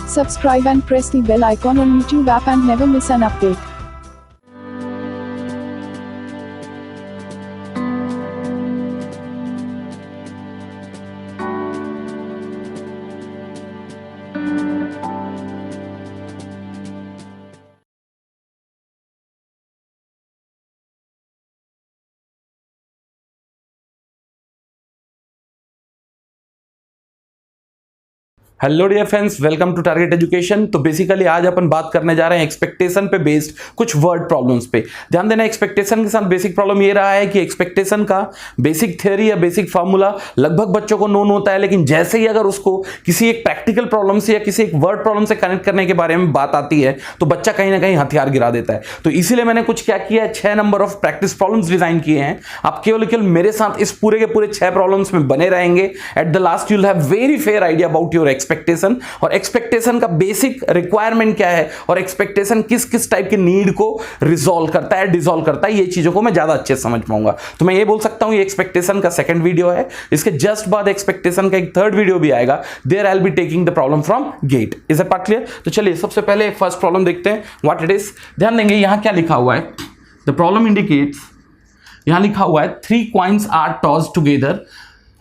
Subscribe and press the bell icon on YouTube app and never miss an update. Hello dear friends, welcome to Target Education. तो basically आज अपन बात करने जा रहे हैं एक्सपेक्टेशन पे बेस्ड कुछ वर्ड प्रॉब्लम्स पे। ध्यान देना, एक्सपेक्टेशन के साथ बेसिक प्रॉब्लम ये रहा है कि एक्सपेक्टेशन का बेसिक थ्योरी या बेसिक फार्मूला लगभग बच्चों को नोन होता है, लेकिन जैसे ही अगर उसको किसी एक प्रैक्टिकल प्रॉब्लम से या किसी एक वर्ड प्रॉब्लम से कनेक्ट करने के बारे में बात आती है तो बच्चा कहीं ना कहीं हथियार गिरा देता है। तो इसीलिए मैंने कुछ क्या किया है, 6 number of practice problems design किए हैं। आप केवल मेरे साथ इस पूरे के पूरे 6 प्रॉब्लम्स में बने रहेंगे। At the last you will have very fair idea about your expectation और एक्सपेक्टेशन का बेसिक रिक्वायरमेंट क्या है और एक्सपेक्टेशन किस किस टाइप की नीड को रिजॉल्व करता है, डिसॉल्व करता है, ये चीजों को मैं ज्यादा अच्छे से समझ पाऊंगा। तो मैं ये बोल सकता हूं ये एक्सपेक्टेशन का सेकंड वीडियो है। इसके जस्ट बाद एक्सपेक्टेशन का एक थर्ड वीडियो भी आएगा। There I will be taking the problem from GATE. Is it part clear? तो चलिए सबसे पहले फर्स्ट प्रॉब्लम देखते हैं व्हाट इट इज। ध्यान देंगे यहां क्या लिखा हुआ है। द प्रॉब्लम इंडिकेट्स, यहां लिखा हुआ है 3 coins are tossed together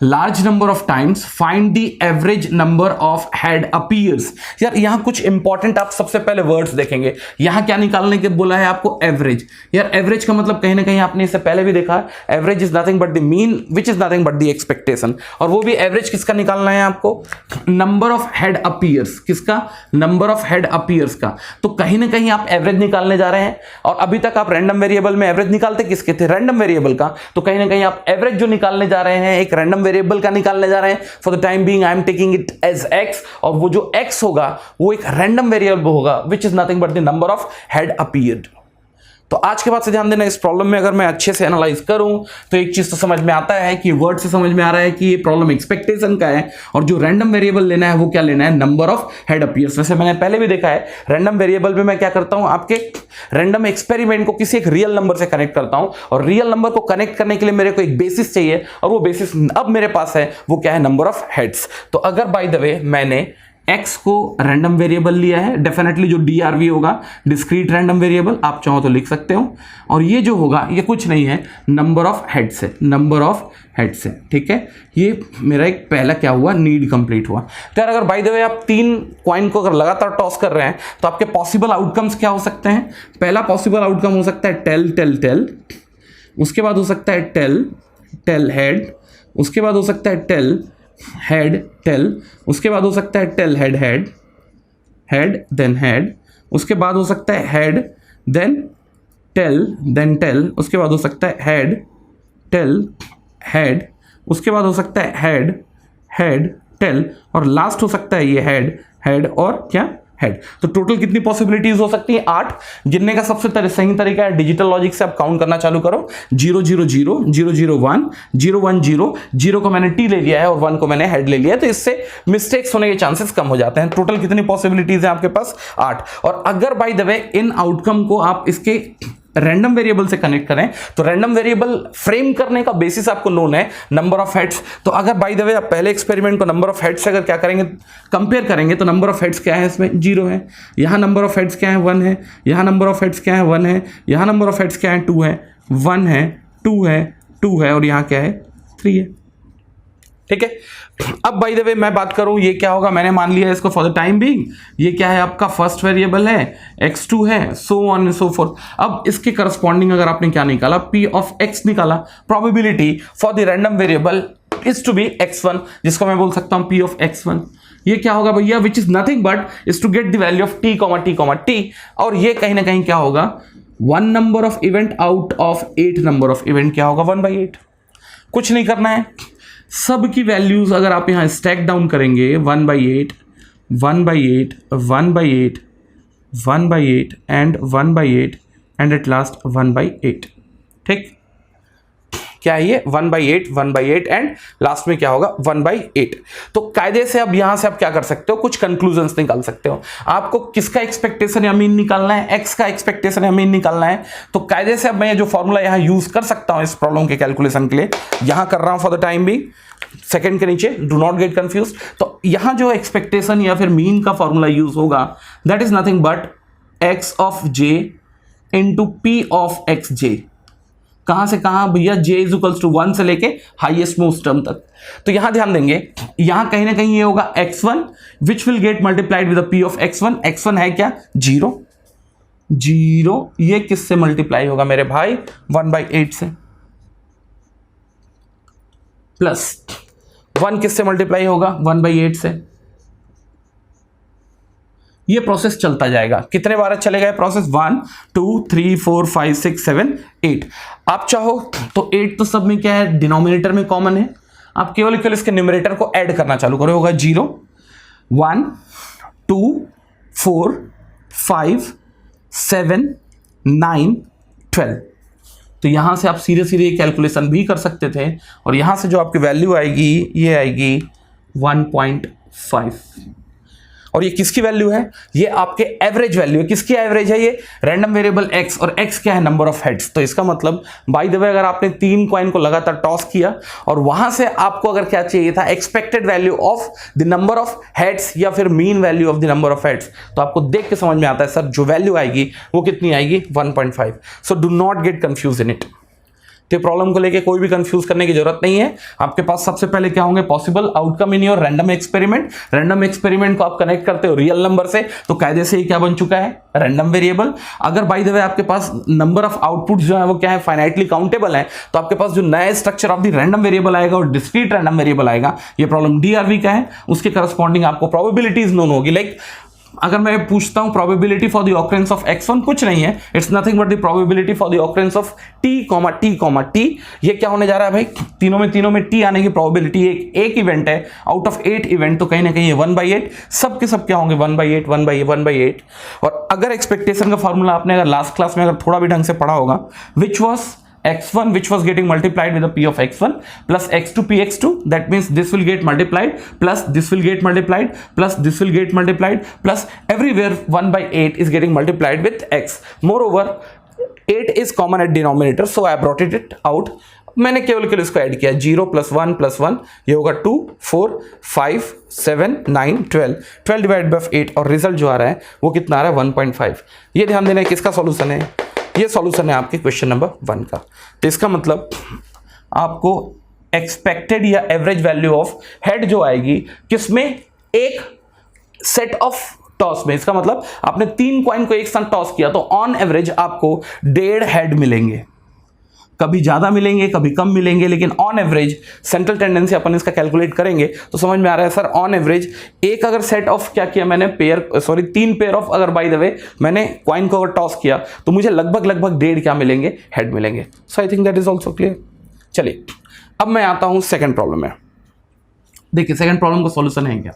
large number of times, find the average number of head appears। यार यहां कुछ इंपॉर्टेंट आप सबसे पहले वर्ड्स देखेंगे। यहां क्या निकालने के बोला है आपको? एवरेज। यार एवरेज का मतलब कहीं ना कहीं आपने इससे पहले भी देखा है, average is nothing but the mean which is nothing but the expectation. और वो भी एवरेज किसका निकालना है आपको? Number of head appears. किसका? नंबर ऑफ हेड अपीयर्स का। तो कहीं ना कहीं आप एवरेज निकालने जा रहे हैं और अभी तक आप रैंडम वेरिएबल में एवरेज निकालते किसके थे? रैंडम वेरिएबल का। तो कहीं ना कहीं आप एवरेज जो निकालने जा रहे हैं एक रैंडम वेरिएबल का निकालने जा रहे हैं। For the time being I am taking it as x और वो जो x होगा वो एक रैंडम वेरिएबल होगा विच is nothing but the number of head appeared. तो आज के बाद से ध्यान देना, इस प्रॉब्लम में अगर मैं अच्छे से एनालाइज करूं तो एक चीज तो समझ में आता है कि वर्ड से समझ में आ रहा है कि ये प्रॉब्लम एक्सपेक्टेशन का है और जो रैंडम वेरिएबल लेना है वो क्या लेना है? Number of head appears. वैसे मैंने पहले भी देखा है रैंडम वेरिएबल में मैं क्या करता हूं, आपके रैंडम एक्सपेरिमेंट को किसी एक रियल नंबर से कनेक्ट करता हूं और रियल नंबर को कनेक्ट करने के लिए मेरे को एक बेसिस चाहिए और वो बेसिस अब मेरे पास है, वो क्या है? Number of heads. तो अगर बाय द वे मैंने x को रैंडम वेरिएबल लिया है, डेफिनेटली जो DRV होगा डिस्क्रीट रैंडम वेरिएबल, आप चाहो तो लिख सकते हो। और ये जो होगा ये कुछ नहीं है, नंबर ऑफ हेड्स है, नंबर ऑफ हेड्स है। ठीक है, ये मेरा एक पहला क्या हुआ? नीड कंप्लीट हुआ। तो यार अगर बाय द वे आप 3 कॉइन को अगर लगातार टॉस कर रहे हैं तो आपके पॉसिबल आउटकम्स क्या हो सकते हैं? पहला पॉसिबल आउटकम हो सकता है टेल टेल टेल, उसके बाद हो सकता है टेल टेल हेड, उसके बाद हो सकता है टेल हेड टेल, उसके बाद हो सकता है tail head head head then head, उसके बाद हो सकता है हेड देन टेल, उसके बाद हो सकता है हेड टेल हेड, उसके बाद हो सकता है हेड हेड टेल और लास्ट हो सकता है ये हेड हेड और क्या? हेड। तो टोटल कितनी पॉसिबिलिटीज हो सकती है? 8। गिनने का सबसे सही तरीका है डिजिटल लॉजिक से आप काउंट करना चालू करो। 0 0 0 0 0 1 0 1 0 0 को मैंने टी ले लिया है और 1 को मैंने हेड ले लिया है, तो इससे मिस्टेक्स होने के चांसेस कम हो जाते हैं। टोटल कितनी पॉसिबिलिटीज है आपके पास? 8। और अगर by the way in outcome को आप इसके रैंडम वेरिएबल से कनेक्ट करें तो रैंडम वेरिएबल फ्रेम करने का बेसिस आपको नोन है नंबर ऑफ हेड्स। तो अगर बाय द वे आप पहले एक्सपेरिमेंट को नंबर ऑफ हेड्स से अगर क्या करेंगे, कंपेयर करेंगे, तो नंबर ऑफ हेड्स क्या है इसमें? 0 है। यहाँ नंबर ऑफ हेड्स क्या है? 1 है। यहाँ नंबर ऑफ हेड्स क्या है? 1 है। यहाँ नंबर ऑफ हेड्स क्या है? 2 है। 1 है, 2 है, 2 है और यहाँ क्या है? 3 है। ठीक है, अब बाय द वे मैं बात करूं ये क्या होगा, मैंने मान लिया इसको फॉर द टाइम बीइंग ये क्या है आपका? फर्स्ट वेरिएबल है, x2 है, सो ऑन सो फोर्थ। अब इसके करस्पॉन्डिंग अगर आपने क्या निकाला? p ऑफ x निकाला। Probability for the random variable is to be x1, जिसको मैं बोल सकता हूं p ऑफ x1। ये क्या होगा भैया? Which is nothing but is to get the value of t, t। और ये कहीं ना कहीं क्या होगा? 1 number of event out of 8 number of event. क्या होगा? 1/8। कुछ नहीं करना है, सब की वैल्यूज अगर आप यहां स्टैक डाउन करेंगे 1/8 1/8 1/8 1/8 एंड 1/8 एंड एट लास्ट 1/8। ठीक, क्या है ये 1/8 1/8 एंड लास्ट में क्या होगा 1/8। तो कायदे से अब यहां से आप क्या कर सकते हो, कुछ कंक्लूजन्स निकाल सकते हो। आपको किसका एक्सपेक्टेशन या मीन निकालना है, एक्स का एक्सपेक्टेशन या मीन निकालना है। तो कायदे से अब मैं ये जो फॉर्मूला यहां यूज कर सकता हूं इस प्रॉब्लम के कैलकुलेशन के लिए, यहां कर रहा हूं फॉर द टाइम भी, सेकंड के नीचे, डू नॉट गेट कंफ्यूज। तो यहां जो एक्सपेक्टेशन या फिर मीन का फॉर्मूला यूज होगा that is nothing but x of j into p of x j. कहां से कहां भैया, j इज इक्वल्स टू 1 से लेके हाईएस्ट मोस्ट टर्म तक। तो यहां ध्यान देंगे, यहां कहीं ना कहीं ये होगा x1 which will get multiplied with p of x1। x1 है क्या 0, 0 ये किससे मल्टीप्लाई होगा मेरे भाई 1/8 से, प्लस 1 किससे मल्टीप्लाई होगा 1/8 से। ये प्रोसेस चलता जाएगा, कितने बार चलेगा ये प्रोसेस 1 2 3 4 5 6 7 8। आप चाहो तो 8 तो सब में क्या है, डिनोमिनेटर में कॉमन है, आप केवल इसके न्यूमरेटर को ऐड करना चालू करो, होगा 0 1 2 4 5 7 9 12। तो यहां से आप सीधे सीधे कैलकुलेशन भी कर सकते थे, और यहां से जो आपकी वैल्यू आएगी ये आएगी 1.5। और ये किसकी वैल्यू है, ये आपके एवरेज वैल्यू है। किसकी एवरेज है, ये रैंडम वेरिएबल x, और x क्या है नंबर ऑफ हेड्स। तो इसका मतलब बाय द वे अगर आपने 3 कॉइन को लगातार टॉस किया और वहां से आपको अगर क्या चाहिए था, expected value of the number of heads या फिर mean value of the number of heads, तो आपको देख के समझ में आता है सर जो वैल्यू आएगी वो कितनी आएगी 1.5। So do not get confuse in it. तो प्रॉब्लम को लेके कोई भी कंफ्यूज करने की जरूरत नहीं है। आपके पास सबसे पहले क्या होंगे, possible outcome in your random experiment. Random experiment को आप कनेक्ट करते हो रियल नंबर से, तो कायदे से ही क्या बन चुका है रैंडम वेरिएबल। अगर बाय द वे आपके पास नंबर ऑफ आउटपुट जो है वो क्या है फाइनाइटली काउंटेबल है, तो आपके पास जो नया structure of the random variable आएगा और डिस्क्रीट रैंडम वेरिएबल आएगा। ये प्रॉब्लम डीआरवी का है, उसके करस्पॉन्डिंग आपको प्रोबेबिलिटीज नोन होगी। लाइक अगर मैं पूछता हूं probability for the occurrence of x1, कुछ नहीं है, it's nothing but the probability for the occurrence of t, t, ये क्या होने जा रहा है भाई, तीनों में t आने की प्रोबेबिलिटी एक इवेंट है आउट ऑफ 8 इवेंट, तो कहीं ना कहीं ये 1/8, सब के सब क्या होंगे 1/8 1/8। और अगर एक्सपेक्टेशन का फॉर्मूला आपने अगर लास्ट क्लास में अगर थोड़ा भी ढंग से पढ़ा होगा, which was x1 which was getting multiplied with the p of x1 plus x2 p x2, that means this will get multiplied plus this will get multiplied plus this will get multiplied plus everywhere 1/8 is getting multiplied with x. Moreover 8 is common at denominator, so I brought it out. मैंने केवल इसको add किया 0 + 1 ये होगा 2 4 5 7 9 12 divide by 8, और result जो आ रहा है वो कितना आ रहा है 1.5। ये ध्यान देना है किसका सॉल्यूशन है, ये सॉल्यूशन है आपके क्वेश्चन नंबर 1 का। तो इसका मतलब आपको एक्सपेक्टेड या एवरेज वैल्यू ऑफ हेड जो आएगी किसमें, एक सेट ऑफ टॉस में। इसका मतलब आपने 3 कॉइन को एक साथ टॉस किया तो ऑन एवरेज आपको 1.5 हेड मिलेंगे, कभी ज्यादा मिलेंगे कभी कम मिलेंगे, लेकिन ऑन एवरेज सेंट्रल टेंडेंसी अपन इसका कैलकुलेट करेंगे तो समझ में आ रहा है सर ऑन एवरेज एक अगर सेट ऑफ क्या किया मैंने 3 पेयर ऑफ अगर बाय द वे मैंने कॉइन को अगर टॉस किया तो मुझे लगभग 1.5 क्या मिलेंगे, हेड मिलेंगे। So I think that is also clear. चलिए अब मैं आता हूं सेकेंड प्रॉब्लम में। देखिए सेकेंड प्रॉब्लम का सॉल्यूशन है क्या,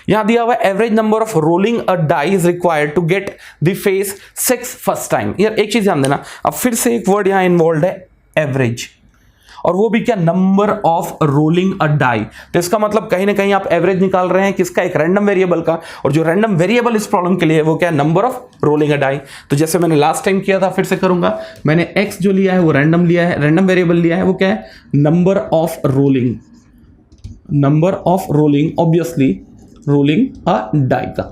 यहां दिया हुआ average number of rolling a die is required to get the face 6 first time. यार एक चीज ध्यान देना, अब फिर से एक वर्ड यहां इन्वॉल्व है एवरेज, और वो भी क्या number of rolling a die. तो इसका मतलब कहीं ना कहीं आप एवरेज निकाल रहे हैं किसका, एक रैंडम वेरिएबल का, और जो रैंडम वेरिएबल इस प्रॉब्लम के लिए है वो क्या है number of rolling a die. तो जैसे मैंने लास्ट टाइम किया था फिर से करूंगा, मैंने x जो लिया है वो रैंडम लिया है, रैंडम वेरिएबल लिया है, वो क्या है number of rolling obviously rolling a die का।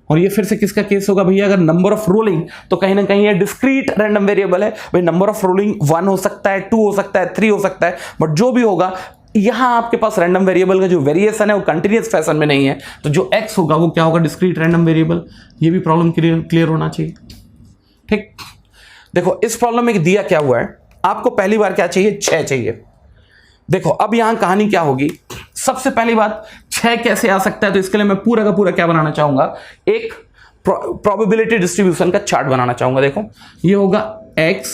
और ये फिर से किसका केस होगा भैया, अगर नंबर ऑफ रोलिंग तो कहीं ना कहीं ये डिस्क्रीट रैंडम वेरिएबल है भाई, नंबर ऑफ रोलिंग 1 हो सकता है 2 हो सकता है 3 हो सकता है, बट जो भी होगा यहां आपके पास रैंडम वेरिएबल का जो वेरिएशन है वो कंटिन्यूअस फैशन में नहीं है, तो जो x होगा वो क्या होगा डिस्क्रीट रैंडम वेरिएबल। ये भी प्रॉब्लम क्लियर होना चाहिए। ठीक, देखो इस प्रॉब्लम में दिया क्या हुआ है, आपको पहली बार क्या चाहिए 6 चाहिए। देखो अब यहां कहानी क्या होगी, सबसे पहली बात 6 कैसे आ सकता है, तो इसके लिए मैं पूरा का पूरा क्या बनाना चाहूंगा, एक प्रोबेबिलिटी डिस्ट्रीब्यूशन का चार्ट बनाना चाहूंगा। देखो ये होगा x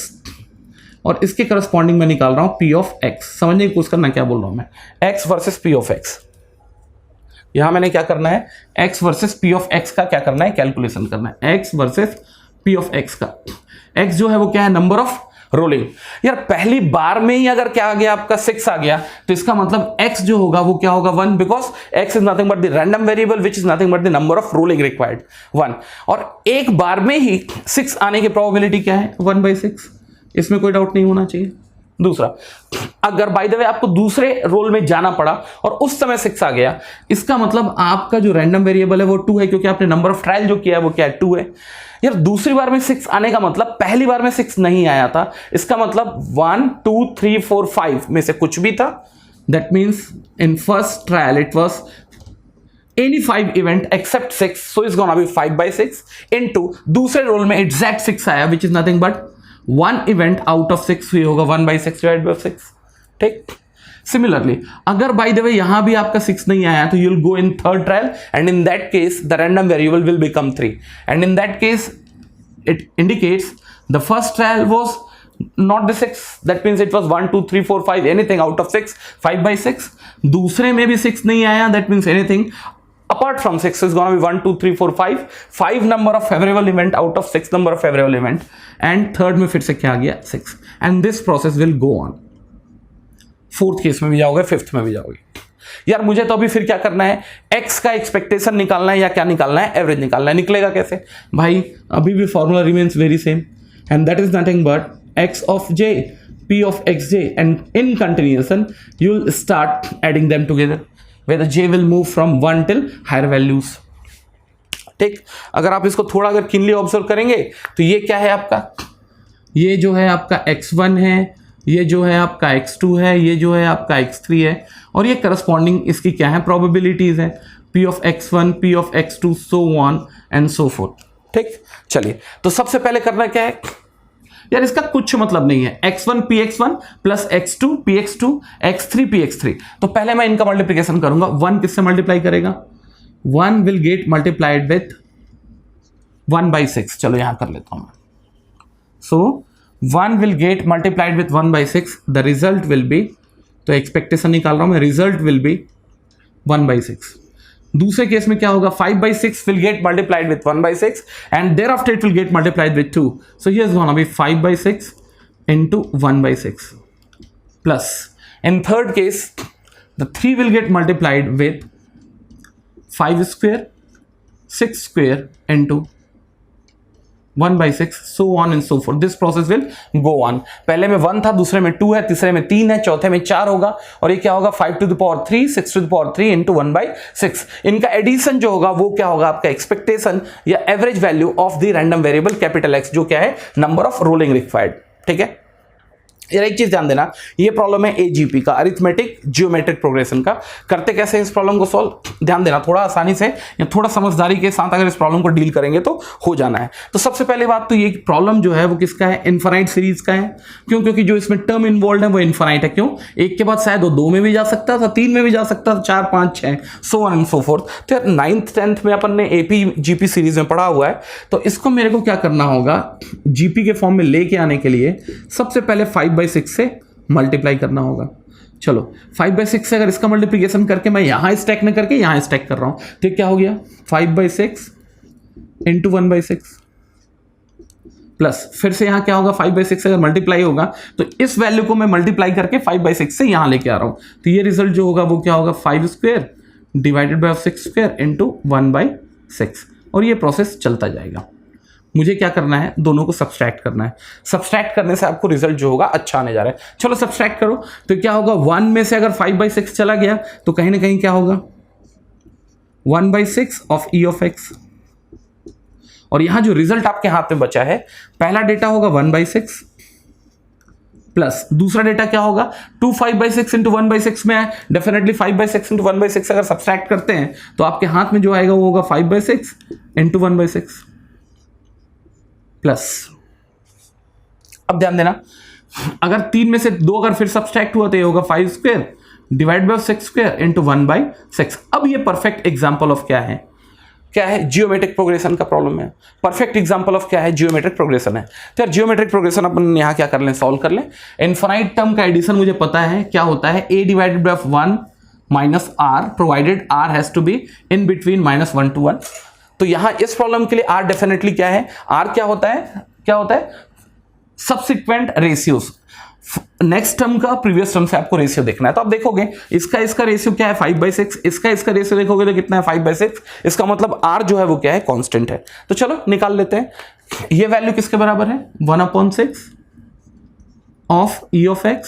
और इसके करस्पॉन्डिंग मैं निकाल रहा हूं p ऑफ x। समझने की कोशिश करना क्या बोल रहा हूं मैं, x versus p of x। यहां मैंने क्या करना है x versus p of x का क्या करना है कैलकुलेशन करना है, x versus p of x का। x जो है वो क्या है नंबर ऑफ रोलिंग। यार पहली बार में ही अगर क्या आ गया आपका 6 आ गया तो इसका मतलब x जो होगा वो क्या होगा 1, because x is nothing but the random variable which is nothing but the number of rolling required 1। और एक बार में ही 6 आने की प्रोबेबिलिटी क्या है 1/6, इसमें कोई डाउट नहीं होना चाहिए। दूसरा, अगर बाय द वे आपको दूसरे रोल में जाना पड़ा और उस समय 6 आ गया, इसका मतलब आपका जो रैंडम वेरिएबल है वो 2 है, क्योंकि आपने नंबर ऑफ ट्रायल जो किया है वो क्या है 2 है। यार दूसरी बार में 6 आने का मतलब पहली बार में 6 नहीं आया था, इसका मतलब 1 2 3 4 5 में से कुछ भी था। That means in first trial it was any 5 event except 6, so it's gonna be 5/6 into दूसरे रोल में एग्जैक्ट 6 आया which is nothing but 1 event out of 6, ये होगा 1/6 divided by 6। ठीक, सिमिलरली अगर बाय द वे यहां भी आपका 6 नहीं आया तो you'll go in third trial and in that case the random variable will become 3, and in that case it indicates the first trial was not the 6, that means it was 1 2 3 4 5 anything out of 6 5/6। दूसरे में भी 6 नहीं आया, that means anything apart from 6 is going to be 1 2 3 4 5 number of favorable event out of 6 number of favorable event, and third में फिर से क्या आ गया 6, and this process will go on। Fourth case में भी जाओगे, फिफ्थ में भी जाओगे। यार मुझे तो अभी फिर क्या करना है, x का एक्सपेक्टेशन निकालना है या क्या निकालना है, एवरेज निकालना है। निकलेगा कैसे भाई, अभी भी formula remains very same, and that is nothing but x of j p of xj, and in continuation you will start adding them together where the j will move from 1 till higher values। ठीक, अगर आप इसको थोड़ा अगर Kinley observe करेंगे तो ये क्या है आपका, ये जो है आपका x1 है, ये जो है आपका x2 है, ये जो है आपका x3 है, और ये करस्पॉन्डिंग इसकी क्या है प्रोबेबिलिटीज है, p of x1 p of x2 so on and so forth। ठीक, चलिए तो सबसे पहले करना क्या है यार, इसका कुछ मतलब नहीं है, x1 px1 plus x2 px2 x3 px3। तो पहले मैं इनका मल्टीप्लीकेशन करूंगा। 1 किससे मल्टीप्लाई करेगा, 1 विल गेट मल्टीप्लाइड विथ 1/6। चलो यहां कर लेता हूं मैं। सो 1 will get multiplied with 1/6, the result will be, तो एक्सपेक्टेशन निकाल रहा हूं मैं, रिजल्ट विल बी 1/6। दूसरे केस में क्या होगा, 5/6 will get multiplied with 1/6 and thereafter it will get multiplied with 2, so here is going to be 5/6 into 1/6 plus in third case the 3 will get multiplied with 5 square 6 square into 1/6 so on and so forth, this process will go on। पहले में 1 था, दूसरे में 2 है, तीसरे में 3 है, चौथे में 4 होगा, और ये क्या होगा 5 to the power 3 6 to the power 3 into 1/6। इनका एडिशन जो होगा वो क्या होगा आपका एक्सपेक्टेशन या average value of the random variable capital X, जो क्या है नंबर ऑफ रोलिंग रिक्वायर्ड। ठीक है, यार एक चीज ध्यान देना, ये प्रॉब्लम है एजीपी का, अरिथमेटिक जियोमेट्रिक प्रोग्रेशन का। करते कैसे इस प्रॉब्लम को सॉल्व, ध्यान देना, थोड़ा आसानी से या थोड़ा समझदारी के साथ अगर इस प्रॉब्लम को डील करेंगे तो हो जाना है। तो सबसे पहले बात तो ये प्रॉब्लम जो है वो किसका है, इनफाइनाइट सीरीज का है। क्यों, क्योंकि जो इसमें टर्म इन्वॉल्व है वो इनफाइनाइट है। क्यों, एक के बाद शायद वो 2 में भी जा सकता था, 3 में भी जा सकता था, 4 5 6 so on and so fourth. तो यार 9th 10th में अपन ने एपी जीपी सीरीज में पढ़ा हुआ है, तो इसको मेरे को क्या करना होगा, जीपी के फॉर्म में लेके आने के लिए सबसे पहले 5/6 से मल्टीप्लाई करना होगा। चलो 5/6 से अगर इसका मल्टीप्लिकेशन करके मैं यहां स्टैक न करके यहां स्टैक कर रहा हूं, तो क्या हो गया 5/6 इंटू 1/6 प्लस फिर से यहां क्या होगा 5/6 से अगर मल्टीप्लाई होगा तो इस वैल्यू को मैं मल्टीप्लाई करके 5/6 से यहां लेके आ रहा हूं, तो ये रिजल्ट जो होगा वो क्या होगा 5 square divided by 6 square into 1/6, और ये प्रोसेस चलता जाएगा। मुझे क्या करना है, दोनों को सब्सट्रैक्ट करना है। सब्सट्रैक्ट करने से आपको रिजल्ट जो होगा अच्छा आने जा रहा है। चलो सब्सट्रैक्ट करो, तो क्या होगा 1 में से अगर 5/6 चला गया तो कहीं ना कहीं क्या होगा 1/6 ऑफ ई ऑफ एक्स, और यहां जो रिजल्ट आपके हाथ में बचा है, पहला डेटा होगा 1/6 प्लस दूसरा डेटा क्या होगा 2 5/6 इंटू 1/6 में है, डेफिनेटली 5/6 इंटू 1/6 अगर सब्सट्रैक्ट करते हैं तो आपके हाथ में जो आएगा वो होगा 5/6 इंटू 1/6 प्लस। अब ध्यान देना, अगर 3 में से 2 अगर फिर सब्सट्रैक्ट हुआ तो ये होगा 5 square divide by 6 square into 1/6। अब ये परफेक्ट एग्जांपल ऑफ क्या है, क्या है जियोमेट्रिक प्रोग्रेशन का प्रॉब्लम है। परफेक्ट एग्जांपल ऑफ क्या है, जियोमेट्रिक प्रोग्रेशन है। तो यार जियोमेट्रिक प्रोग्रेशन अपन यहां क्या कर लें, सॉल्व कर लें। इनफाइनाइट टर्म का एडिशन मुझे पता है क्या होता है, a divided by 1 minus r provided r has to be in between -1 to 1। तो यहां इस प्रॉब्लम के लिए r डेफिनेटली क्या है, r क्या होता है सब्सिक्वेंट रेशियोज, नेक्स्ट टर्म का प्रीवियस टर्म से आपको रेशियो देखना है। तो आप देखोगे इसका रेशियो क्या है 5/6, इसका रेशियो देखोगे तो कितना है 5/6, इसका मतलब r जो है वो क्या है कांस्टेंट है। तो चलो निकाल लेते हैं, ये वैल्यू किसके बराबर है 1/6 of e of x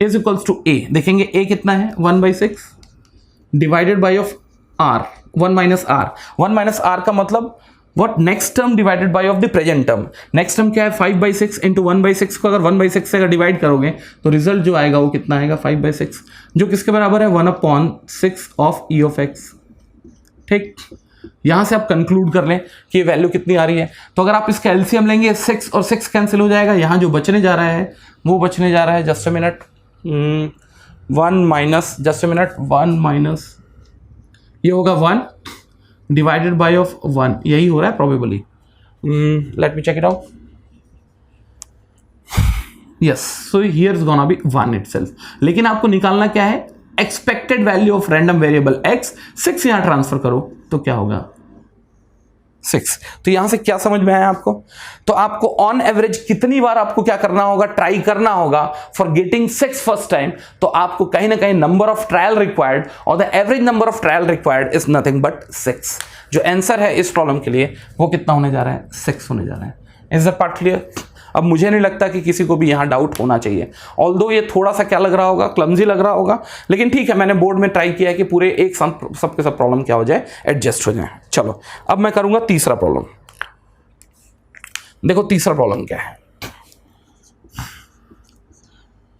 is equals to a। देखेंगे a कितना है 1/6 divided by of r 1 - r का मतलब what next term divided by of the present term. Next term क्या है 5/6 इंटू 1/6 को अगर 1/6 से अगर डिवाइड करोगे तो रिजल्ट जो आएगा वो कितना आएगा 5/6, जो किसके बराबर है 1/6 ऑफ e ऑफ x। ठीक, यहां से आप कंक्लूड कर लें कि ये वैल्यू कितनी आ रही है। तो अगर आप इसका एलसीएम लेंगे 6 और 6 कैंसिल हो जाएगा, यहां जो बचने जा रहा है वो बचने जा रहा है जस्ट अ मिनट 1 माइनस ये होगा 1 डिवाइडेड बाय ऑफ 1, यही हो रहा है probably. Let me check it out. Yes, so here is gonna be 1 itself. लेकिन आपको निकालना क्या है expected value of random variable x। 6 यहां ट्रांसफर करो तो क्या होगा 6। तो यहां से क्या समझ में आया आपको? तो आपको ऑन एवरेज कितनी बार आपको क्या करना होगा, ट्राई करना होगा फॉर गेटिंग 6 फर्स्ट टाइम। तो आपको कहीं ना कहीं नंबर ऑफ ट्रायल रिक्वायर्ड और the average number of trial required is nothing but 6। जो आंसर है इस प्रॉब्लम के लिए वो कितना होने जा रहा है 6 होने जा रहा है। Is the part clear? अब मुझे नहीं लगता कि किसी को भी यहां डाउट होना चाहिए, ऑल्दो ये थोड़ा सा क्या लग रहा होगा क्लमजी लग रहा होगा, लेकिन ठीक है मैंने बोर्ड में ट्राई किया है कि पूरे एक साथ सबके सब प्रॉब्लम क्या हो जाए एडजस्ट हो जाए। चलो अब मैं करूंगा तीसरा प्रॉब्लम। देखो तीसरा प्रॉब्लम क्या है।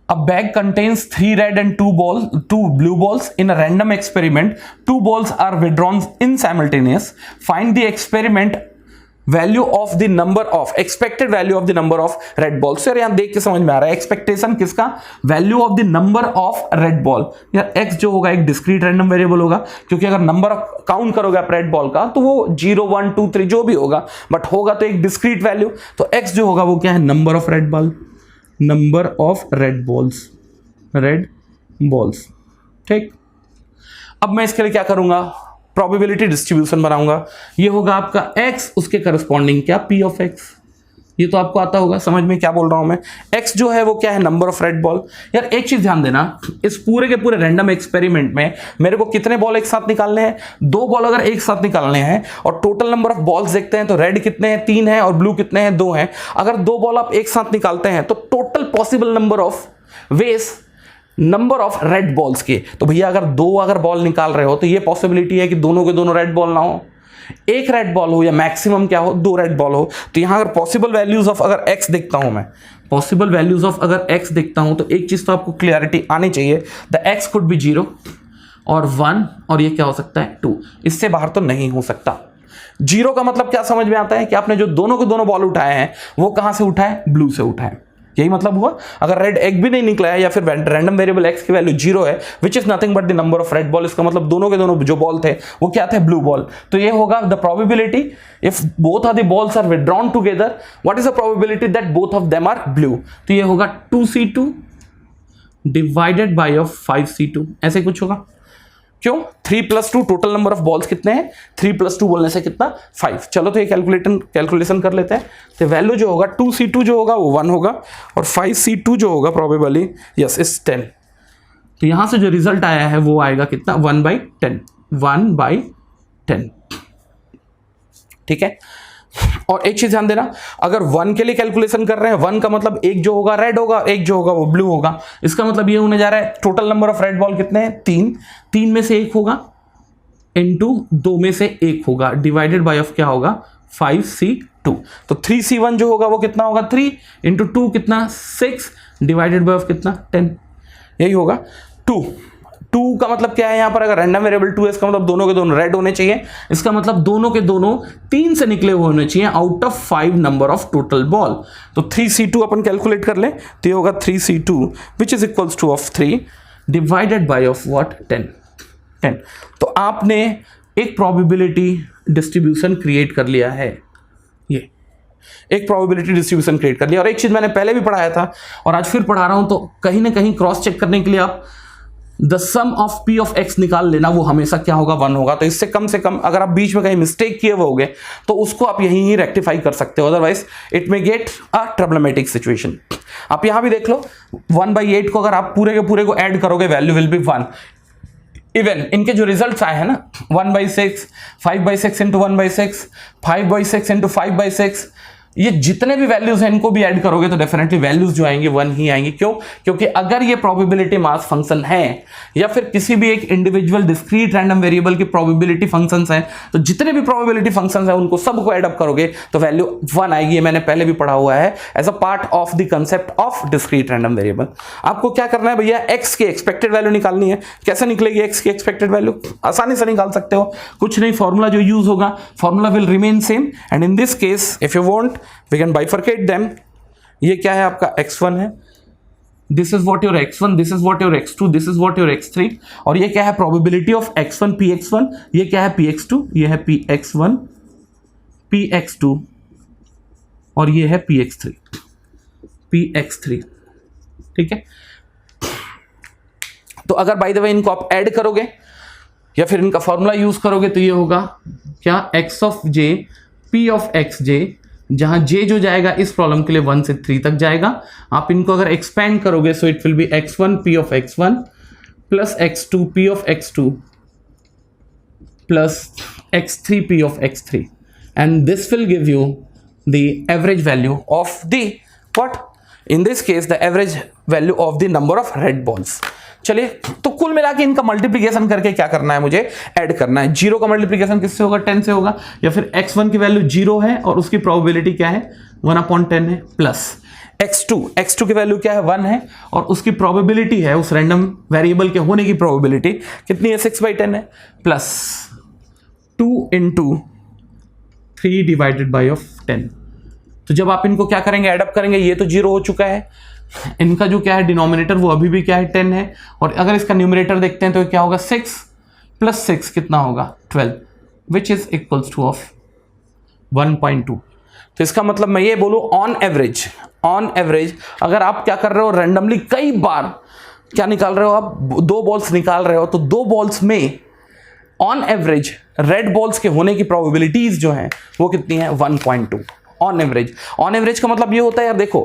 A bag contains 3 red and 2 blue balls. In a random experiment, 2 balls are withdrawn in simultaneous. Find the experiment value of the number of expected value of the number of red ball. Sir यहां देख के समझ में आ रहा है expectation किसका, value of the number of red ball. यार x जो होगा एक डिस्क्रीट रैंडम वेरिएबल होगा, क्योंकि अगर नंबर काउंट करोगे आप रेड बॉल का तो वो 0 1 2 3 जो भी होगा, बट होगा तो एक डिस्क्रीट वैल्यू। तो एक्स जो होगा वो क्या है number of red ball, number of red balls. ठीक, अब मैं इसके लिए क्या करूंगा प्रोबेबिलिटी डिस्ट्रीब्यूशन बनाऊंगा। ये होगा आपका x, उसके करस्पॉन्डिंग क्या p ऑफ x। ये तो आपको आता होगा समझ में क्या बोल रहा हूं मैं। x जो है वो क्या है नंबर ऑफ रेड बॉल। यार एक चीज ध्यान देना, इस पूरे के पूरे रैंडम एक्सपेरिमेंट में मेरे को कितने बॉल एक साथ निकालने हैं, 2 बॉल अगर एक साथ निकालने हैं, और टोटल नंबर ऑफ बॉल्स देखते हैं तो रेड कितने हैं 3 है और ब्लू कितने हैं 2 हैं। अगर 2 बॉल आप एक साथ निकालते हैं तो total possible number of ways number of red balls के, तो भैया अगर 2 अगर बॉल निकाल रहे हो तो ये पॉसिबिलिटी है कि दोनों के दोनों रेड बॉल ना हो, एक रेड बॉल हो या मैक्सिमम क्या हो 2 रेड बॉल हो। तो यहां अगर पॉसिबल वैल्यूज ऑफ अगर x देखता हूं मैं, पॉसिबल वैल्यूज ऑफ अगर x देखता हूं तो एक चीज तो आपको क्लियरिटी आनी चाहिए, द x कुड बी 0 और 1 और ये क्या हो सकता है 2, इससे बाहर तो नहीं हो सकता। 0 का मतलब क्या समझ में आता है कि आपने जो दोनों के दोनों बॉल उठाए हैं वो कहां से उठाए, ब्लू से उठाए, यही मतलब हुआ। अगर रेड एक भी नहीं निकला है या फिर रैंडम वेरिएबल x की वैल्यू 0 है विच is nothing but the number of red ball, इसका मतलब दोनों के दोनों जो बॉल थे वो क्या थे ब्लू बॉल। तो ये होगा the probability if both of the balls are withdrawn together what is the probability that both of them are blue. तो ये होगा 2c2 divided by of 5c2, ऐसे कुछ होगा। क्यों 3 + 2 टोटल नंबर ऑफ बॉल्स कितने हैं 3 + 2 बोलने से कितना 5। चलो तो ये कैलकुलेशन कर लेते हैं। तो वैल्यू जो होगा 2c2 जो होगा वो 1 होगा और 5c2 जो होगा प्रोबेबली यस इज 10। तो यहां से जो रिजल्ट आया है वो आएगा कितना 1/10। ठीक है, और एक चीज ध्यान देना, अगर 1 के लिए कैलकुलेशन कर रहे हैं 1 का मतलब एक जो होगा रेड होगा, एक जो होगा वो ब्लू होगा। इसका मतलब ये होने जा रहा है total number of red ball कितने हैं 3 में से 1 होगा इनटू 2 में से 1 होगा डिवाइडेड बाय ऑफ क्या होगा 5c2। तो 3c1 जो होगा वो कितना होगा 3 इंटू 2 कितना 6 डिवाइडेड बाय ऑफ कितना 10, यही होगा 2 का मतलब क्या है यहां पर, अगर रैंडम वेरिएबल 2 है इसका मतलब दोनों के दोनों रेड होने चाहिए, इसका मतलब दोनों के दोनों 3 से निकले हुए होने चाहिए out of 5 number of total ball. तो 3c2 अपन कैलकुलेट कर ले तो ये होगा 3c2 which is equals to of 3 divided by of what 10। तो आपने एक प्रोबेबिलिटी डिस्ट्रीब्यूशन क्रिएट कर लिया है, ये एक प्रोबेबिलिटी डिस्ट्रीब्यूशन क्रिएट कर लिया। और एक चीज मैंने पहले भी पढ़ाया था और आज फिर पढ़ा रहा हूं, तो कहीं ना कहीं क्रॉस चेक करने के लिए आप the sum of p of x निकाल लेना, वो हमेशा क्या होगा, 1 होगा। तो इससे कम से कम अगर आप बीच में कहीं मिस्टेक किए होगे तो उसको आप यहीं ही रेक्टिफाई कर सकते हो, otherwise it may get a problematic situation. आप यहां भी देख लो 1/8 को अगर आप पूरे के पूरे को ऐड करोगे वैल्यू विल बी 1। इवन इनके जो रिजल्ट्स आए हैं ना 1/6, 5/6 इंटू 1/6, 5/6 इंटू 5/6, ये जितने भी वैल्यूज हैं इनको भी ऐड करोगे तो डेफिनेटली वैल्यूज जो आएंगे 1 ही आएंगे। क्यों? क्योंकि अगर ये प्रोबेबिलिटी मास फंक्शन है या फिर किसी भी एक इंडिविजुअल डिस्क्रीट रैंडम वेरिएबल की प्रोबेबिलिटी फंक्शंस हैं, तो जितने भी प्रोबेबिलिटी फंक्शंस हैं उनको सबको ऐड अप करोगे तो वैल्यू 1 आएगी। ये मैंने पहले भी पढ़ा हुआ है as a part of the concept of discrete random variable. आपको क्या करना है भैया, एक्स की एक्सपेक्टेड वैल्यू निकालनी है। कैसे निकलेगी एक्स की एक्सपेक्टेड वैल्यू? आसानी से निकाल सकते हो, कुछ नहीं, फॉर्मूला जो यूज होगा formula will remain same, and in this case if you want we can bifurcate them। ये क्या है आपका x1 है, this is what your x1, this is what your x2, this is what your x3, और ये क्या है probability of x1 px1, ये क्या है px2, ये है px1 px2 और ये है px3 px3, ठीक है। तो अगर बाय द वे इनको आप ऐड करोगे या फिर इनका फॉर्मूला यूज करोगे तो ये होगा क्या, x of j p of xj, जहां j जो जाएगा इस प्रॉब्लम के लिए 1 से 3 तक जाएगा। आप इनको अगर एक्सपैंड करोगे so it will be x1 p of x1 plus x2 p of x2 plus x3 p of x3, and this will give you the average value of the what, in this case the average value of the number of red balls. चलिए, तो कुल मिला के इनका multiplication करके क्या करना है, मुझे ऐड करना है। 0 का मल्टीप्लिकेशन किससे होगा, 10 से होगा, या फिर x1 की वैल्यू 0 है और उसकी प्रोबेबिलिटी क्या है 1/10 है, प्लस x2 की वैल्यू क्या है 1 है और उसकी प्रोबेबिलिटी है, उस रैंडम वेरिएबल के होने की प्रोबेबिलिटी कितनी है 6/10 है, plus 2 into 3 divided by of 10। तो जब आप इनको क्या करेंगे, एडअप करेंगे, ये तो 0 हो चुका है, इनका जो क्या है डिनोमिनेटर वो अभी भी क्या है 10 है, और अगर इसका न्यूमरेटर देखते हैं तो क्या होगा 6 प्लस 6 कितना होगा 12, विच इज इक्वल्स टू ऑफ 1.2। तो इसका मतलब मैं ये बोलूं ऑन एवरेज अगर आप क्या कर रहे हो, रैंडमली कई बार क्या निकाल रहे हो, आप 2 बॉल्स निकाल रहे हो, तो 2 बॉल्स में ऑन एवरेज रेड बॉल्स के होने की प्रोबेबिलिटीज जो है वो कितनी है 1.2 ऑन एवरेज का मतलब ये होता है यार, देखो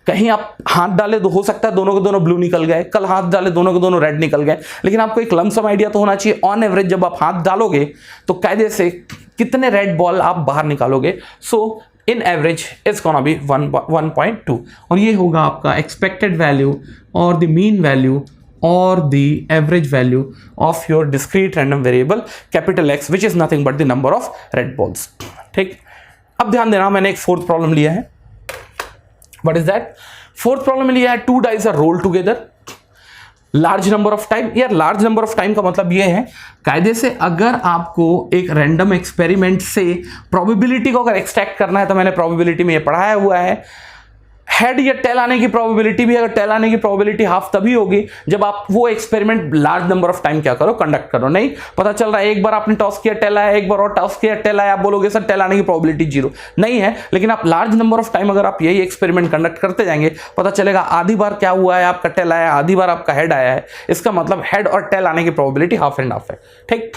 कहीं आप हाथ डाले तो हो सकता है दोनों के दोनों ब्लू निकल गए, कल हाथ डाले दोनों के दोनों रेड निकल गए, लेकिन आपको एक लमसम आइडिया तो होना चाहिए ऑन एवरेज जब आप हाथ डालोगे तो कायदे से कितने रेड बॉल आप बाहर निकालोगे। So in average is gonna be 1.2, और ये होगा आपका एक्सपेक्टेड वैल्यू और द मीन वैल्यू और the average value of your discrete random variable capital X, which is nothing but the number of red balls. ठीक, अब ध्यान देना, मैंने एक 4th प्रॉब्लम लिया है। What is that? 4th problem में लिया है 2 dice are rolled together large number of time. यार लार्ज नंबर ऑफ टाइम का मतलब ये है, कायदे से अगर आपको एक रैंडम एक्सपेरिमेंट से प्रोबेबिलिटी को अगर एक्सट्रैक्ट करना है, तो मैंने प्रोबेबिलिटी में ये पढ़ाया हुआ है, हेड या टेल आने की प्रोबेबिलिटी भी, अगर टेल आने की प्रोबेबिलिटी हाफ तभी होगी जब आप वो experiment large number of time क्या करो, कंडक्ट करो। नहीं पता चल रहा है एक बार आपने टॉस किया टेल आया, एक बार और टॉस किया टेल आया, आप बोलोगे सर टेल आने की प्रोबेबिलिटी 0 नहीं है, लेकिन आप लार्ज नंबर ऑफ टाइम अगर आप यही एक्सपेरिमेंट कंडक्ट करते जाएंगे, पता चलेगा आधी बार क्या हुआ है आपका टेल आया, आधी बार आपका हेड आया है। इसका मतलब हेड और टेल आने की प्रोबेबिलिटी हाफ एंड हाफ है। ठीक,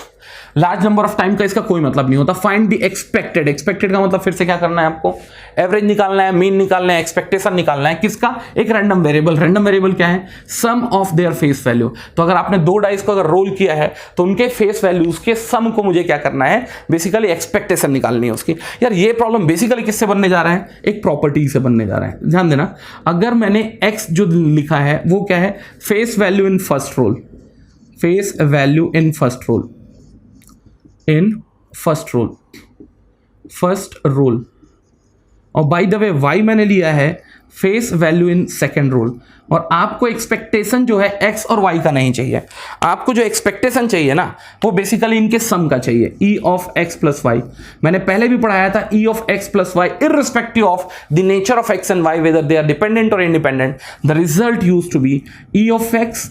लार्ज नंबर ऑफ टाइम का इसका कोई मतलब नहीं होता। फाइंड द एक्सपेक्टेड का मतलब फिर से क्या करना है आपको, एवरेज निकालना है, मीन निकालना है, एक्सपेक्टेशन निकालना है, किसका, एक रैंडम वेरिएबल क्या है, सम ऑफ देयर फेस वैल्यू। तो अगर आपने 2 डाइस को अगर रोल किया है तो उनके फेस वैल्यूज के सम को मुझे क्या करना है, बेसिकली एक्सपेक्टेशन निकालनी है उसकी। यार ये प्रॉब्लम बेसिकली किससे बनने जा रहा है, एक प्रॉपर्टी से बनने जा रहा है। ध्यान देना, अगर मैंने एक्स जो लिखा है वो क्या है, face value in first roll, face value in first roll, first roll, और बाय द वे y मैंने लिया है face value in second roll. और आपको एक्सपेक्टेशन जो है x और y का नहीं चाहिए, आपको जो एक्सपेक्टेशन चाहिए ना वो बेसिकली इनके सम का चाहिए, e of x plus y. मैंने पहले भी पढ़ाया था e of x plus y irrespective of the nature of x and y, whether they are dependent और independent, the result used to be e of x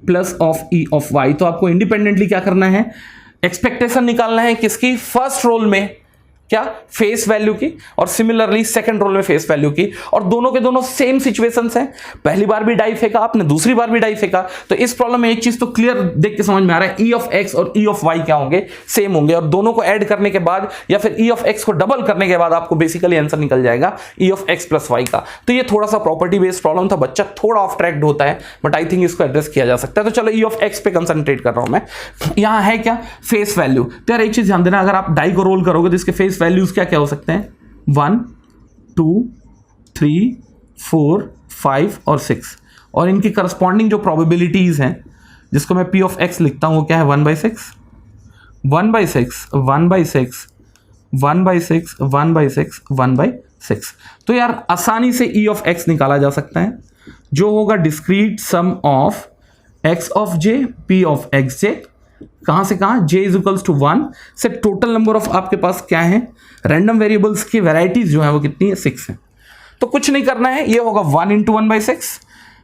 plus of e of y। तो आपको independently क्या करना है, expectation निकालना है किसकी, first role में क्या, फेस वैल्यू की, और सिमिलरली सेकंड रोल में फेस वैल्यू की, और दोनों के दोनों सेम सिचुएशंस हैं। पहली बार भी डाई फेंका आपने, दूसरी बार भी डाई फेंका, तो इस प्रॉब्लम में एक चीज तो क्लियर देख के समझ में आ रहा है, ई ऑफ एक्स और ई ऑफ वाई क्या होंगे, सेम होंगे, और दोनों को ऐड करने के बाद या फिर ई ऑफ एक्स को डबल करने के बाद आपको बेसिकली आंसर निकल जाएगा E of X plus Y का। तो ये थोड़ा सा प्रॉपर्टी बेस्ड प्रॉब्लम था, बच्चा थोड़ा ऑफ ट्रैक होता है, बट आई थिंक इसको एड्रेस किया जा सकता है। तो चलो ई ऑफ एक्स पे कंसंट्रेट कर रहा हूं मैं। यहां है क्या, फेस वैल्यू। तो यार एक चीज ध्यान देना, अगर आप डाई को रोल करोगे तो इसके फेस वैल्यूज क्या क्या हो सकते हैं, 1 2 3 4 5 और 6, और इनकी करस्पॉन्डिंग जो प्रोबेबिलिटीज हैं, जिसको मैं पी ऑफ एक्स लिखता हूं, वो क्या है, 1/6 1/6 1/6 1/6 1/6 1/6। तो यार आसानी से ई ऑफ एक्स निकाला जा सकता है, जो होगा discrete sum of x of j p of x j. कहां से कहां, j इज इक्वल्स टू 1 से टोटल नंबर ऑफ आपके पास क्या है, रैंडम वेरिएबल्स की वैरायटीज जो है वो कितनी है, 6 है। तो कुछ नहीं करना है, ये होगा 1 into 1/6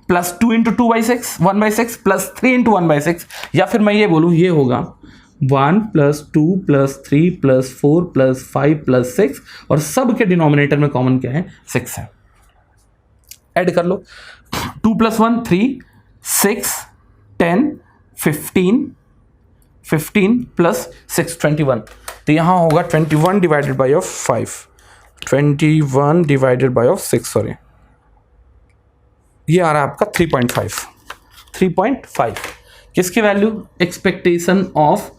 plus 2 into 2/6 1/6 plus 3 into 1/6, या फिर मैं ये बोलूं ये होगा 1 plus 2 plus 3 plus 4 plus 5 plus 6, और सब के डिनोमिनेटर में कॉमन क्या है, 6 है। ऐड कर लो, 2 प्लस 1 3 6 10 15 प्लस 6 21, तो यहां होगा 21 divided by of 5 21 divided by of 6, sorry ये आ रहा है आपका 3.5 किसकी value, expectation of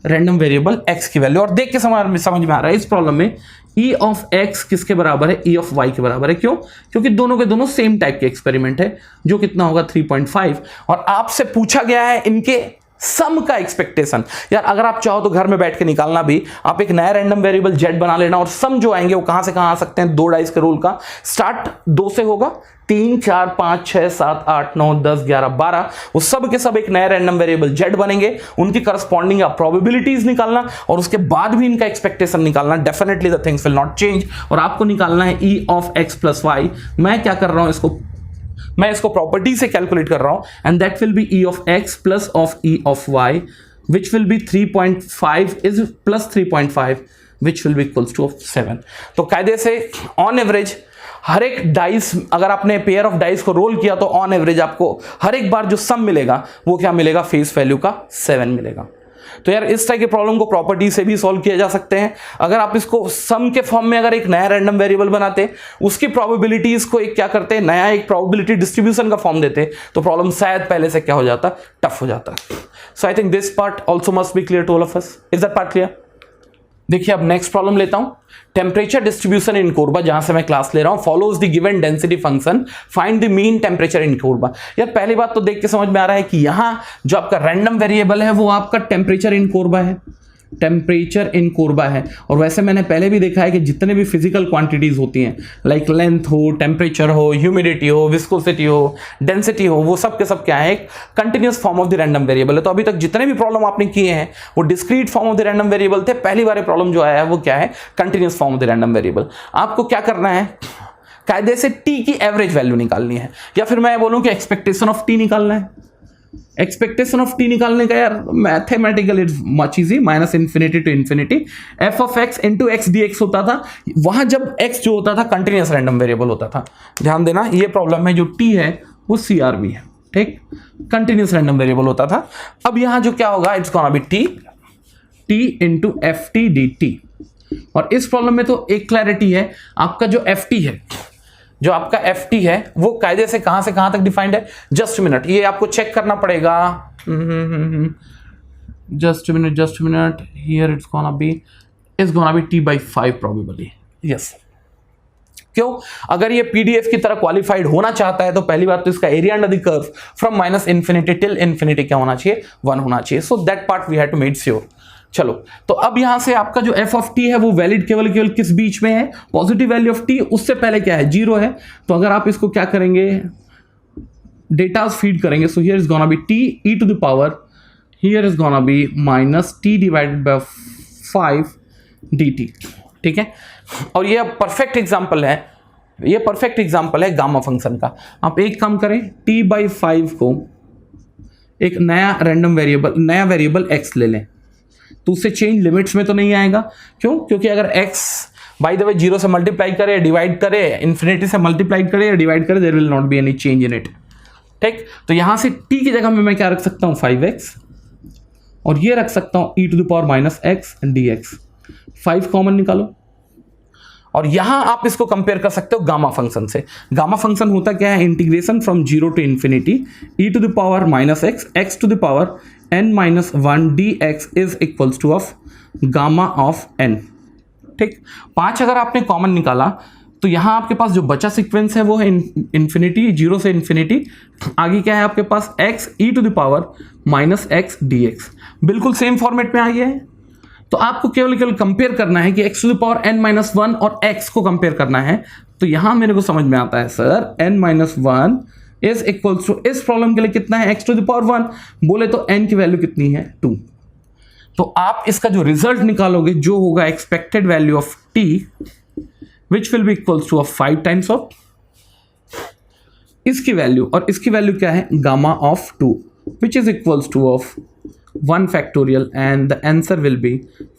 random variable x की वैल्यू। और देख के समझ में आ रहा है इस प्रॉब्लम में e ऑफ x किसके बराबर है, e ऑफ y के बराबर है। क्यों, क्योंकि दोनों के दोनों सेम टाइप के एक्सपेरिमेंट है, जो कितना होगा 3.5, और आपसे पूछा गया है इनके सम का एक्सपेक्टेशन। यार अगर आप चाहो तो घर में बैठ के निकालना भी, आप एक नया रैंडम वेरिएबल z बना लेना, और सम जो आएंगे वो कहां से कहां आ सकते हैं, 2 डाइस के रूल का स्टार्ट 2 से होगा, 3 4 5 6 7 8 9 10 11 12, वो सब के सब एक नया रैंडम वेरिएबल z बनेंगे, उनकी करस्पॉन्डिंग आप प्रोबेबिलिटीज निकालना, और उसके बाद भी इनका एक्सपेक्टेशन निकालना। Definitely the things will not change, और आपको निकालना है e of x plus Y. मैं क्या कर रहा हूं, मैं इसको प्रॉपर्टी से कैलकुलेट कर रहा हूं, and that will be e of x plus of e of y, which will be 3.5 is plus 3.5 which will be equals to 7। तो कायदे से ऑन एवरेज हर एक डाइस, अगर आपने पेयर ऑफ डाइस को रोल किया तो ऑन एवरेज आपको हर एक बार जो सम मिलेगा वो क्या मिलेगा, फेस वैल्यू का 7 मिलेगा। तो यार इस टाइप के प्रॉब्लम को प्रॉपर्टी से भी सॉल्व किया जा सकते हैं। अगर आप इसको सम के फॉर्म में अगर एक नया रैंडम वेरिएबल बनाते, उसकी प्रोबेबिलिटीज को एक क्या करते, नया एक प्रोबेबिलिटी डिस्ट्रीब्यूशन का फॉर्म देते, तो प्रॉब्लम शायद पहले से क्या हो जाता, टफ हो जाता। So I think this part also must be clear to all of us. Is that part clear? देखिए अब नेक्स्ट प्रॉब्लम लेता हूं, टेम्परेचर डिस्ट्रीब्यूशन इन कोरबा, जहां से मैं क्लास ले रहा हूं, follows the given density function, find the mean temperature in Korba. यार पहली बात तो देख के समझ में आ रहा है कि यहां जो आपका रैंडम वेरिएबल है वो आपका टेम्परेचर इन कोरबा है, टेम्परेचर इन कोरबा है। और वैसे मैंने पहले भी देखा है कि जितने भी फिजिकल क्वांटिटीज होती हैं, लाइक लेंथ हो, टेम्परेचर हो, ह्यूमिडिटी हो, विस्कोसिटी हो, डेंसिटी हो, वो सब के सब क्या है, एक continuous form of the random variable है। तो अभी तक जितने भी प्रॉब्लम आपने किए हैं वो discrete form of the random variable थे, पहली बार प्रॉब्लम जो आया है वो क्या है, continuous form of the random variable. आपको क्या करना है, कायदे से टी की एवरेज वैल्यू निकालनी है, या फिर मैं बोलूं कि एक्सपेक्टेशन ऑफ टी निकालना है। एक्सपेक्टेशन ऑफ टी निकालने का यार mathematical is much easy, minus infinity to infinity f of x into x d x होता था। वहां जब एक्स जो होता था कंटिन्यूस रैंडम वेरिएबल होता था। ध्यान देना ये प्रॉब्लम में जो टी है वो CRV है, ठीक, कंटिन्यूस रैंडम वेरिएबल होता था। अब यहां जो क्या होगा, it's gonna be T into FT dt। और इस प्रॉब्लम में तो एक क्लैरिटी है, आपका जो FT है, जो आपका FT है वो कायदे से कहां तक डिफाइंड है, जस्ट मिनट, ये आपको चेक करना पड़ेगा। Just minute, here it's gonna be T/5 probably, yes. क्यों, अगर ये PDF की तरह क्वालिफाइड होना चाहता है तो पहली बात तो इसका area under the curve from -इन्फिनिटी टिल इन्फिनिटी क्या होना चाहिए, 1 होना चाहिए। So that part we have to make sure. चलो तो अब यहां से आपका जो f ऑफ t है वो वैलिड केवल किस बीच में है, पॉजिटिव वैल्यू ऑफ t, उससे पहले क्या है, 0 है। तो अगर आप इसको क्या करेंगे, डेटा फीड करेंगे, so here is gonna be t e to the power, here is gonna be -t divided by 5 dt, ठीक है। और ये परफेक्ट एग्जांपल है, ये परफेक्ट एग्जांपल है गामा फंक्शन का। आप एक काम करें, t/5 को एक नया रैंडम वेरिएबल, नया वेरिएबल x ले लें, तो उससे चेंज लिमिट्स में तो नहीं आएगा। क्यों? क्योंकि अगर x बाय द वे 0 से मल्टीप्लाई करे, डिवाइड करे, इन्फिनिटी से मल्टीप्लाई करे या डिवाइड करे, there will not be any change in it. ठीक, तो यहां से t की जगह में मैं क्या रख सकता हूं 5x, और ये रख सकता हूं e to the power minus x dx। 5 common निकालो, और यहां आप इसको कंपेयर कर सकते हो गामा फंक्शन से। गामा फंक्शन होता क्या है? Integration from 0 to infinity e to the power minus x to the power n minus 1 dx is equals to of gamma of n। ठीक, 5 अगर आपने कॉमन निकाला तो यहां आपके पास जो बचा सीक्वेंस है वो है इन्फिनिटी, 0 से इन्फिनिटी, आगे क्या है आपके पास x e to the power minus x dx। बिल्कुल सेम फॉर्मेट में आ गया है। तो आपको केवल कंपेयर करना है कि x to the power n minus 1 और x को कंपेयर करना है। तो यहां मेरे को समझ में आता है sir n minus 1 is equals to, इस प्रॉब्लम के लिए कितना है x टू द पावर 1, बोले तो n की वैल्यू कितनी है 2। तो आप इसका जो रिजल्ट निकालोगे जो होगा expected value of t which will be equals to 5 times of इसकी वैल्यू, और इसकी वैल्यू क्या है gamma of 2 which is equals to of 1 factorial, and the answer will be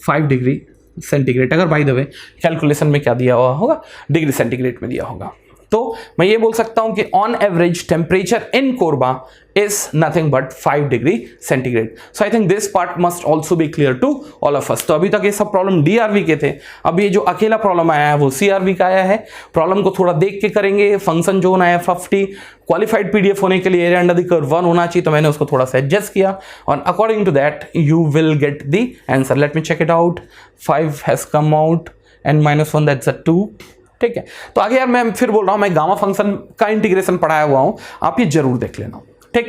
5 degree centigrade. अगर बाय द वे कैलकुलेशन में क्या दिया हुआ होगा, डिग्री सेंटीग्रेड में दिया होगा। तो मैं ये बोल सकता हूं कि on average temperature in Korba is nothing but 5 degree centigrade. So I think this part must also be clear to all of us। तो अभी तक ये सब प्रॉब्लम DRV के थे, अब ये जो अकेला प्रॉब्लम आया है वो CRV का आया है। प्रॉब्लम को थोड़ा देख के करेंगे। फंक्शन जो होना है FFT क्वालिफाइड PDF होने के लिए एरिया अंडर द कर्व 1 होना चाहिए, तो मैंने उसको थोड़ा सा एडजस्ट किया, और according to that you will get the answer. Let me check it out. 5 has come out, n-1 that's 2। ठीक है, तो आगे यार मैं फिर बोल रहा हूं, मैं गामा फंक्शन का इंटीग्रेशन पढ़ाया हुआ हूं, आप ये जरूर देख लेना। ठीक,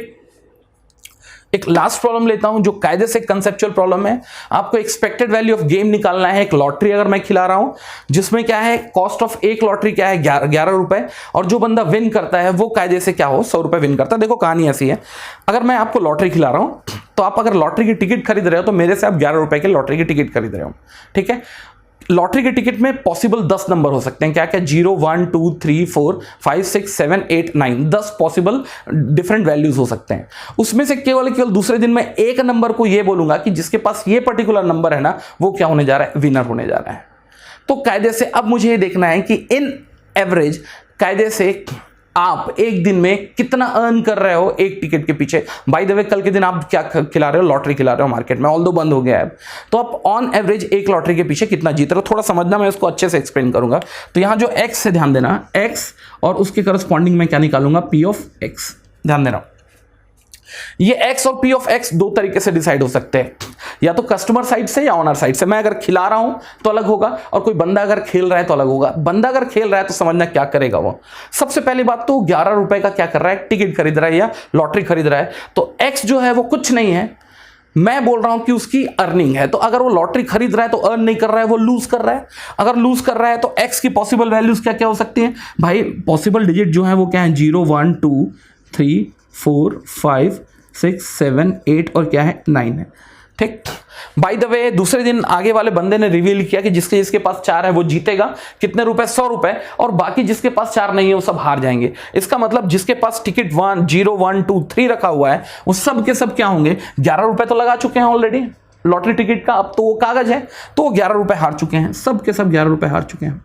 एक लास्ट प्रॉब्लम लेता हूं जो कायदे से कंसेप्चुअल प्रॉब्लम है। आपको एक्सपेक्टेड वैल्यू ऑफ गेम निकालना है। एक लॉटरी अगर मैं खिला रहा हूं जिसमें क्या है, कॉस्ट ऑफ एक लॉटरी क्या है 11 रुपए, और जो बंदा विन करता है वो कायदे से क्या हो 100 रुपए विन करता है। देखो कहानी ऐसी है, अगर मैं आपको लॉटरी खिला रहा हूं तो आप अगर लॉटरी की टिकट खरीद रहे हो तो मेरे से आप 11 रुपए के लॉटरी की टिकट खरीद रहे हो। ठीक है, लॉटरी के टिकट में पॉसिबल 10 नंबर हो सकते हैं। क्या क्या? 0 1 2 3 4 5 6 7 8 9, 10 पॉसिबल डिफरेंट वैल्यूज हो सकते हैं। उसमें से केवल दूसरे दिन मैं एक नंबर को ये बोलूंगा कि जिसके पास ये पर्टिकुलर नंबर है ना, वो क्या होने जा रहा है, विनर होने जा रहा है। तो कायदे से अब मुझे ये देखना है कि इन एवरेज कायदे से आप एक दिन में कितना अर्न कर रहे हो एक टिकट के पीछे। बाय द वे कल के दिन आप क्या खिला रहे हो, लॉटरी खिला रहे हो मार्केट में, ऑल्दो बंद हो गया है, तो आप ऑन एवरेज एक लॉटरी के पीछे कितना जीत रहे हो, थोड़ा समझना, मैं उसको अच्छे से एक्सप्लेन करूंगा। तो यहां जो x से ध्यान देना, x और उसके करस्पॉन्डिंग में क्या निकालूंगा, p ऑफ x। ध्यान देना, ये x और p ऑफ x दो तरीके से डिसाइड हो सकते हैं, या तो कस्टमर साइड से या ऑनर साइड से। मैं अगर खिला रहा हूं तो अलग होगा, और कोई बंदा अगर खेल रहा है तो अलग होगा। बंदा अगर खेल रहा है तो समझना क्या करेगा वो। सबसे पहली बात तो 11 रुपए का क्या कर रहा है, टिकट खरीद रहा है या लॉटरी खरीद रहा है। तो x जो है वो कुछ नहीं है, मैं बोल रहा हूं कि उसकी अर्निंग है। तो अगर वो लॉटरी खरीद रहा है तो अर्न नहीं कर रहा है, वो लूज कर रहा है। अगर लूज कर रहा है तो x की पॉसिबल वैल्यूज क्या क्या हो सकती हैं भाई, पॉसिबल डिजिट जो है वो क्या है, 0 1 2 3 4 5 6 7 8 और क्या है 9 है। ठीक, बाय द वे दूसरे दिन आगे वाले बंदे ने रिवील किया कि जिसके पास 4 है वो जीतेगा, कितने रुपए, 100 रुपए, और बाकी जिसके पास 4 नहीं है वो सब हार जाएंगे। इसका मतलब जिसके पास टिकट 0 1 2 3 रखा हुआ है वो सब के सब क्या होंगे, 11 रुपए तो लगा चुके हैं ऑलरेडी लॉटरी टिकट का, अब तो वो कागज है, तो वो 11 रुपए हार चुके हैं, सब के सब 11 रुपए हार चुके हैं।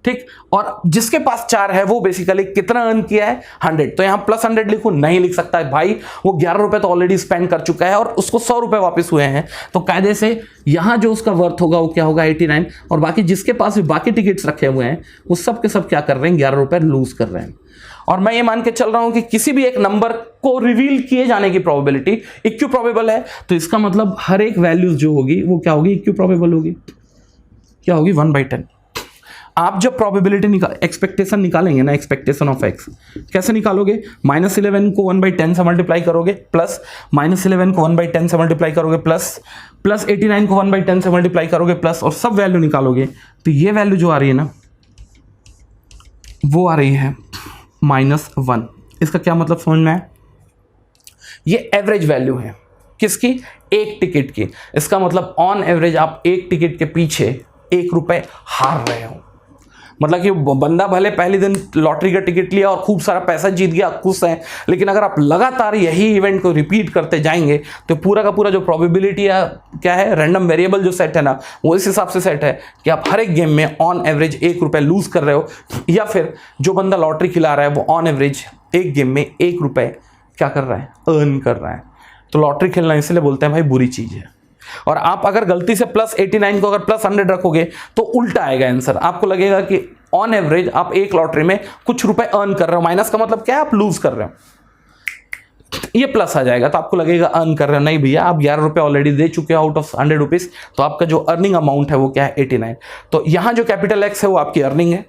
ठीक, और जिसके पास 4 है वो बेसिकली कितना अर्न किया है, 100। तो यहां प्लस 100 लिखूं, नहीं लिख सकता है भाई, वो 11 रुपए तो ऑलरेडी स्पेंड कर चुका है और उसको 100 रुपए वापस हुए हैं। तो कायदे से यहां जो उसका वर्थ होगा वो क्या होगा, 89। और बाकी जिसके पास भी बाकी टिकट्स रखे हुए हैं वो सब के सब क्या कर रहे हैं, 11 रुपए लूज कर रहे हैं। और मैं ये मान के चल रहा हूं कि किसी भी एक नंबर को रिवील किए जाने की प्रोबेबिलिटी इक्यू प्रोबेबल है, तो इसका मतलब हर एक वैल्यूज जो होगी वो क्या होगी, इक्यू प्रोबेबल होगी। क्या होगी, 1/10। आप जब प्रोबेबिलिटी एक्सपेक्टेशन निकालेंगे ना, एक्सपेक्टेशन ऑफ x कैसे निकालोगे, -11 को 1/10 से मल्टीप्लाई करोगे, प्लस -11 को 1/10 से मल्टीप्लाई करोगे, प्लस 89 को 1/10 से मल्टीप्लाई करोगे, प्लस, और सब वैल्यू निकालोगे। तो ये वैल्यू जो आ रही है ना वो आ रही है -1। इसका क्या मतलब समझ में आया, ये एवरेज वैल्यू है किसकी, एक टिकट की। इसका मतलब ऑन एवरेज आप एक टिकट के पीछे 1 रुपए हार रहे हो। मतलब कि बंदा भले पहले दिन लॉटरी का टिकट लिया और खूब सारा पैसा जीत गया, खुश है, लेकिन अगर आप लगातार यही इवेंट को रिपीट करते जाएंगे तो पूरा का पूरा जो प्रोबेबिलिटी है क्या है, रैंडम वेरिएबल जो सेट है ना, वो इस हिसाब से सेट है कि आप हर एक गेम में ऑन एवरेज 1 रुपये लूज कर रहे हो, या फिर जो बंदा लॉटरी खिला रहा है वो ऑन एवरेज एक गेम में 1 रुपये क्या कर रहा है, अर्न कर रहा है। तो लॉटरी खेलना इसलिए बोलते हैं भाई बुरी चीज है। और आप अगर गलती से +89 को अगर +100 रखोगे तो उल्टा आएगा आंसर, आपको लगेगा कि ऑन एवरेज आप एक लॉटरी में कुछ रुपए अर्न कर रहे हो, माइनस का मतलब क्या है, आप लूज कर रहे हो, ये प्लस आ जाएगा तो आपको लगेगा अर्न कर रहे हो। नहीं भैया, आप 11 रुपए ऑलरेडी दे चुके हो आउट ऑफ 100 रुपीज, तो आपका जो अर्निंग अमाउंट है वो क्या है, 89। तो यहां जो कैपिटल एक्स है वो आपकी अर्निंग है,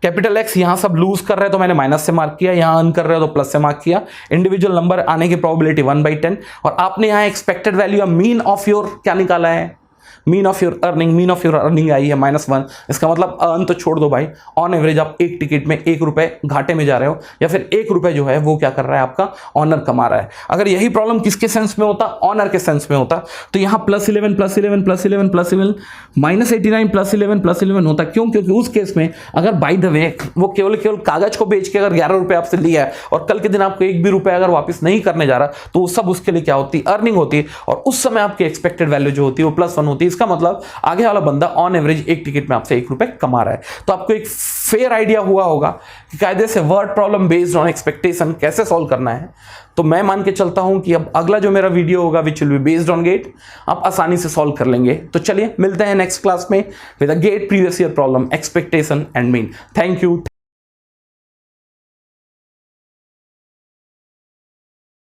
कैपिटल एक्स यहां सब लूज कर रहे हैं तो मैंने माइनस से मार्क किया, यहां अर्न कर रहे हो तो प्लस से मार्क किया। इंडिविजुअल नंबर आने की प्रोबेबिलिटी 1/10, और आपने यहां एक्सपेक्टेड वैल्यू या मीन ऑफ योर क्या निकाला है, mean of your earning, mean of your earning आई है -1। इसका मतलब अर्न तो छोड़ दो भाई, ऑन एवरेज आप एक टिकट में 1 रुपए घाटे में जा रहे हो, या फिर 1 रुपए जो है वो क्या कर रहा है, आपका ऑनर कमा रहा है। अगर यही प्रॉब्लम किसके सेंस में होता, ऑनर के सेंस में होता, तो यहां +11 +11 +11 +11 -89 +11 +11 होता। क्यों? क्योंकि उस केस में अगर बाय द वे वो केवल कागज को बेच के अगर 11 रुपए आपसे लिया है और कल के दिन आपको 1 भी रुपए अगर वापस नहीं करने जा रहा, तो वो सब उसके लिए क्या होती, अर्निंग होती, और उस समय आपकी एक्सपेक्टेड वैल्यू जो होती है वो +1 होती है। इसका मतलब आगे वाला बंदा ऑन एवरेज एक टिकट में आपसे 1 रुपए कमा रहा है। तो आपको एक फेयर आइडिया हुआ होगा कि कायदे से word problem based on expectation कैसे सॉल्व करना है। तो मैं मान के चलता हूं कि अब अगला जो मेरा वीडियो होगा which will be based on GATE, आप आसानी से सॉल्व कर लेंगे। तो चलिए मिलते हैं नेक्स्ट क्लास में with a GATE previous year problem, expectation and mean. Thank you.